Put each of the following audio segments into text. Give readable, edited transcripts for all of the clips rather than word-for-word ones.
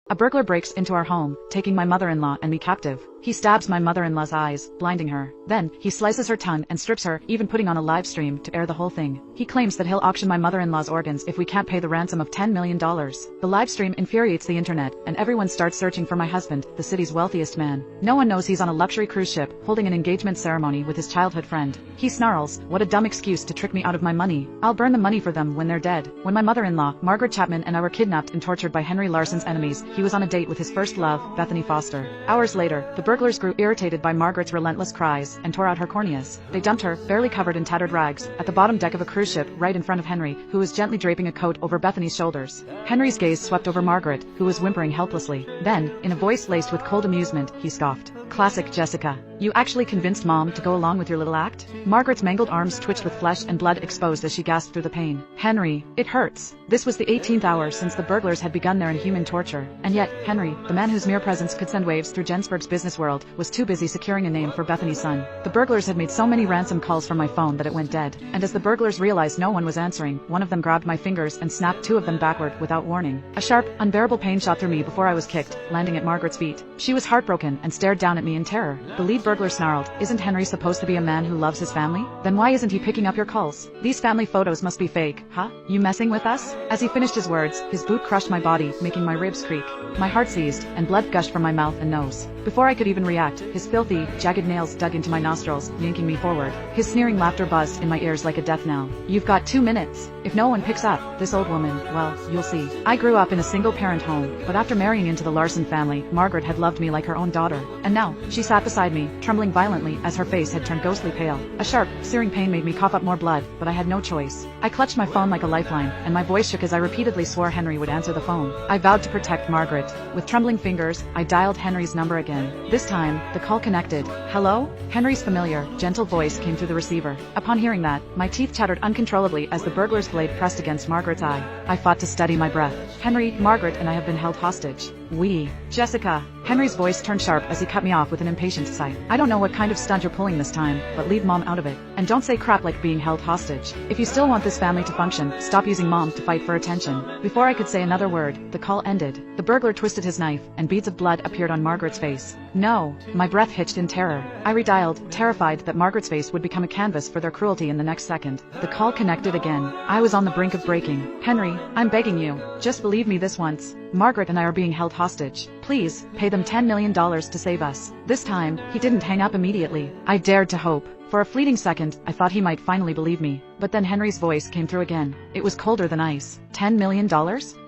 A burglar breaks into our home, taking my mother-in-law and me captive. He stabs my mother-in-law's eyes, blinding her. Then, he slices her tongue and strips her, even putting on a live stream to air the whole thing. He claims that he'll auction my mother-in-law's organs if we can't pay the ransom of $10 million. The live stream infuriates the internet, and everyone starts searching for my husband, the city's wealthiest man. No one knows he's on a luxury cruise ship, holding an engagement ceremony with his childhood friend. He snarls, "What a dumb excuse to trick me out of my money. I'll burn the money for them when they're dead." When my mother-in-law, Margaret Chapman, and I were kidnapped and tortured by Henry Larson's enemies, he was on a date with his first love, Bethany Foster. Hours later, the burglars grew irritated by Margaret's relentless cries and tore out her corneas. They dumped her, barely covered in tattered rags, at the bottom deck of a cruise ship right in front of Henry, who was gently draping a coat over Bethany's shoulders. Henry's gaze swept over Margaret, who was whimpering helplessly. Then, in a voice laced with cold amusement, he scoffed. "Classic Jessica. You actually convinced Mom to go along with your little act?" Margaret's mangled arms twitched with flesh and blood exposed as she gasped through the pain. "Henry, it hurts." This was the 18th hour since the burglars had begun their inhuman torture. And yet, Henry, the man whose mere presence could send waves through Jensburg's business world, was too busy securing a name for Bethany's son. The burglars had made so many ransom calls from my phone that it went dead. And as the burglars realized no one was answering, one of them grabbed my fingers and snapped two of them backward without warning. A sharp, unbearable pain shot through me before I was kicked, landing at Margaret's feet. She was heartbroken and stared down at me in terror. The lead burglar snarled, "Isn't Henry supposed to be a man who loves his family? Then why isn't he picking up your calls? These family photos must be fake, huh? You messing with us?" As he finished his words, his boot crushed my body, making my ribs creak. My heart seized, and blood gushed from my mouth and nose. Before I could even react, his filthy, jagged nails dug into my nostrils, yanking me forward. His sneering laughter buzzed in my ears like a death knell. "You've got 2 minutes. If no one picks up this old woman, well, you'll see." I grew up in a single-parent home, but after marrying into the Larson family, Margaret had loved me like her own daughter. And now, she sat beside me, trembling violently as her face had turned ghostly pale. A sharp, searing pain made me cough up more blood, but I had no choice. I clutched my phone like a lifeline, and my voice shook as I repeatedly swore Henry would answer the phone. I vowed to protect Margaret. With trembling fingers, I dialed Henry's number again. This time, the call connected. "Hello?" Henry's familiar, gentle voice came through the receiver. Upon hearing that, my teeth chattered uncontrollably as the burglar's blade pressed against Margaret's eye. I fought to steady my breath. "Henry, Margaret and I have been held hostage." "We." "Jessica." Henry's voice turned sharp as he cut me off with an impatient sigh. "I don't know what kind of stunt you're pulling this time, but leave Mom out of it. And don't say crap like being held hostage. If you still want this family to function, stop using Mom to fight for attention." Before I could say another word, the call ended. The burglar twisted his knife, and beads of blood appeared on Margaret's face. "No." My breath hitched in terror. I redialed, terrified that Margaret's face would become a canvas for their cruelty in the next second. The call connected again. I was on the brink of breaking. "Henry, I'm begging you. Just believe me this once. Margaret and I are being held hostage. Please, pay them $10 million to save us." This time, he didn't hang up immediately. I dared to hope. For a fleeting second, I thought he might finally believe me. But then Henry's voice came through again. It was colder than ice. $10 million?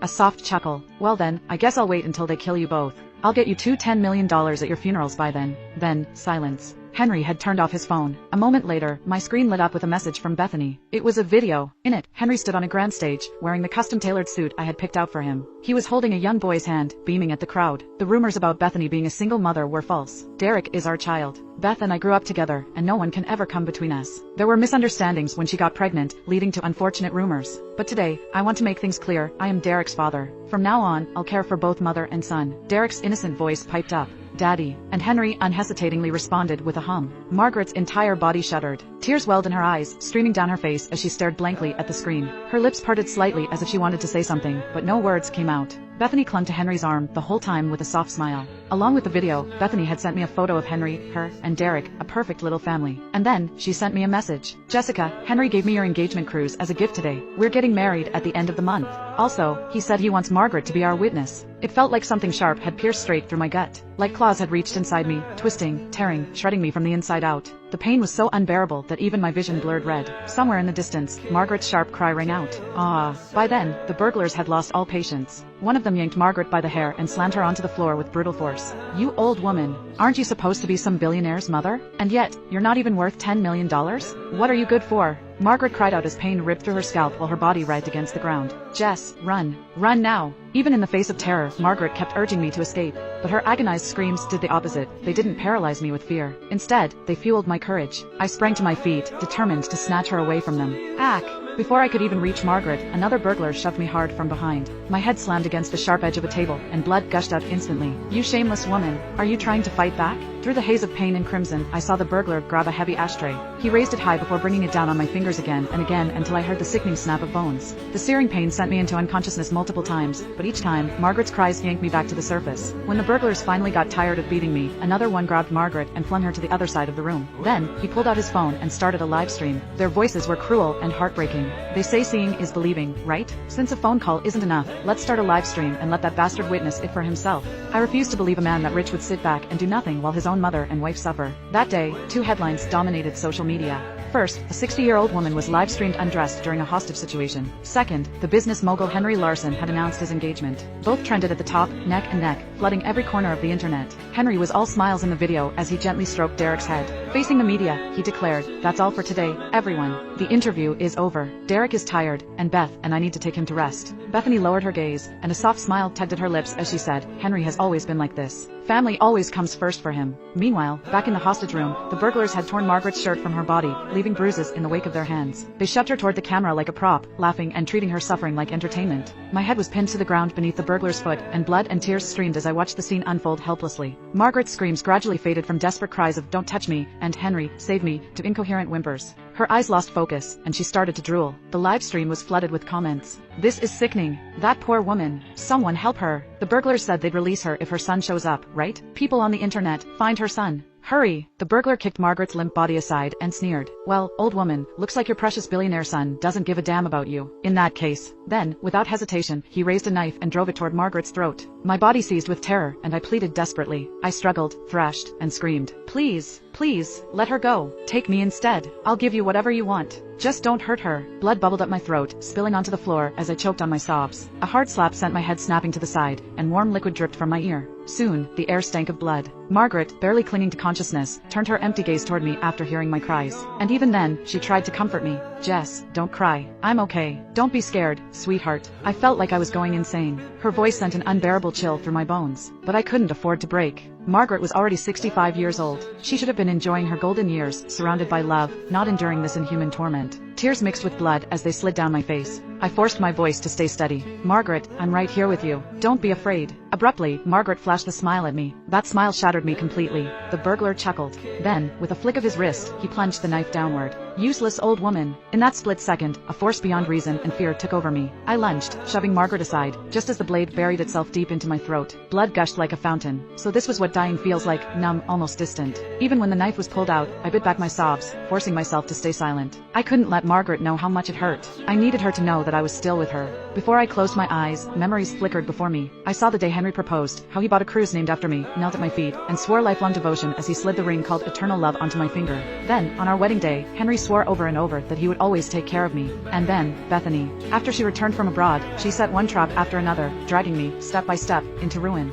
A soft chuckle. "Well then, I guess I'll wait until they kill you both. I'll get you two $10 million at your funerals by then." Then, silence. Henry had turned off his phone. A moment later, my screen lit up with a message from Bethany. It was a video. In it, Henry stood on a grand stage, wearing the custom-tailored suit I had picked out for him. He was holding a young boy's hand, beaming at the crowd. The rumors about Bethany being a single mother were false. Derek is our child. Beth and I grew up together, and no one can ever come between us. There were misunderstandings when she got pregnant, leading to unfortunate rumors. But today, I want to make things clear. I am Derek's father. From now on, I'll care for both mother and son. Derek's innocent voice piped up. "Daddy." And Henry unhesitatingly responded with a hum. Margaret's entire body shuddered. Tears welled in her eyes, streaming down her face as she stared blankly at the screen. Her lips parted slightly as if she wanted to say something, but no words came out. Bethany clung to Henry's arm the whole time with a soft smile. Along with the video, Bethany had sent me a photo of Henry, her, and Derek, a perfect little family. And then, she sent me a message. "Jessica, Henry gave me your engagement cruise as a gift today. We're getting married at the end of the month. Also, he said he wants Margaret to be our witness." It felt like something sharp had pierced straight through my gut. Like claws had reached inside me, twisting, tearing, shredding me from the inside out. The pain was so unbearable that even my vision blurred red. Somewhere in the distance, Margaret's sharp cry rang out. "Ah!" By then, the burglars had lost all patience. One of them yanked Margaret by the hair and slammed her onto the floor with brutal force. "You old woman. Aren't you supposed to be some billionaire's mother? And yet, you're not even worth $10 million? What are you good for?" Margaret cried out as pain ripped through her scalp while her body writhed against the ground. "Jess, run. Run now." Even in the face of terror, Margaret kept urging me to escape. But her agonized screams did the opposite. They didn't paralyze me with fear. Instead, they fueled my courage. I sprang to my feet, determined to snatch her away from them. "Ack!" Before I could even reach Margaret, another burglar shoved me hard from behind. My head slammed against the sharp edge of a table, and blood gushed out instantly. "You shameless woman, are you trying to fight back?" Through the haze of pain and crimson, I saw the burglar grab a heavy ashtray. He raised it high before bringing it down on my fingers again and again until I heard the sickening snap of bones. The searing pain sent me into unconsciousness multiple times, but each time, Margaret's cries yanked me back to the surface. When the burglars finally got tired of beating me, another one grabbed Margaret and flung her to the other side of the room. Then, he pulled out his phone and started a live stream. Their voices were cruel and heartbreaking. They say seeing is believing, right? Since a phone call isn't enough, let's start a live stream and let that bastard witness it for himself. I refuse to believe a man that rich would sit back and do nothing while his own mother and wife suffer. That day, two headlines dominated social media. First, a 60-year-old woman was live-streamed undressed during a hostage situation. Second, the business mogul Henry Larson had announced his engagement. Both trended at the top, neck and neck, flooding every corner of the internet. Henry was all smiles in the video as he gently stroked Derek's head. Facing the media, he declared, "That's all for today, everyone. The interview is over. Derek is tired, and Beth and I need to take him to rest." Bethany lowered her gaze, and a soft smile tugged at her lips as she said, "Henry has always been like this. Family always comes first for him." Meanwhile, back in the hostage room, the burglars had torn Margaret's shirt from her body, leaving bruises in the wake of their hands. They shoved her toward the camera like a prop, laughing and treating her suffering like entertainment. My head was pinned to the ground beneath the burglar's foot, and blood and tears streamed as I watched the scene unfold helplessly. Margaret's screams gradually faded from desperate cries of "Don't touch me" and "Henry, save me" to incoherent whimpers. Her eyes lost focus, and she started to drool. The live stream was flooded with comments. "This is sickening. That poor woman. Someone help her. The burglars said they'd release her if her son shows up, right? People on the internet, find her son. Hurry!" The burglar kicked Margaret's limp body aside and sneered. "Well, old woman, looks like your precious billionaire son doesn't give a damn about you. In that case." Then, without hesitation, he raised a knife and drove it toward Margaret's throat. My body seized with terror, and I pleaded desperately. I struggled, thrashed, and screamed. "Please, please, let her go. Take me instead. I'll give you whatever you want. Just don't hurt her." Blood bubbled up my throat, spilling onto the floor as I choked on my sobs. A hard slap sent my head snapping to the side, and warm liquid dripped from my ear. Soon, the air stank of blood. Margaret, barely clinging to consciousness, turned her empty gaze toward me after hearing my cries. And even then, she tried to comfort me. "Jess, don't cry. I'm okay. Don't be scared, sweetheart." I felt like I was going insane. Her voice sent an unbearable chill through my bones. But I couldn't afford to break. Margaret was already 65 years old. She should have been enjoying her golden years, surrounded by love, not enduring this inhuman torment. Tears mixed with blood as they slid down my face. I forced my voice to stay steady. "Margaret, I'm right here with you. Don't be afraid." Abruptly, Margaret flashed a smile at me. That smile shattered me completely. The burglar chuckled. Then, with a flick of his wrist, he plunged the knife downward. Useless old woman. In that split second, a force beyond reason and fear took over me. I lunged, shoving Margaret aside, just as the blade buried itself deep into my throat. Blood gushed like a fountain. So this was what dying feels like, numb, almost distant. Even when the knife was pulled out, I bit back my sobs, forcing myself to stay silent. I couldn't let Margaret know how much it hurt. I needed her to know that I was still with her. Before I closed my eyes, memories flickered before me. I saw the day Henry proposed, how he bought a cruise named after me, knelt at my feet, and swore lifelong devotion as he slid the ring called eternal love onto my finger. Then, on our wedding day, Henry swore over and over that he would always take care of me. And then, Bethany. After she returned from abroad, she set one trap after another, dragging me, step by step, into ruin.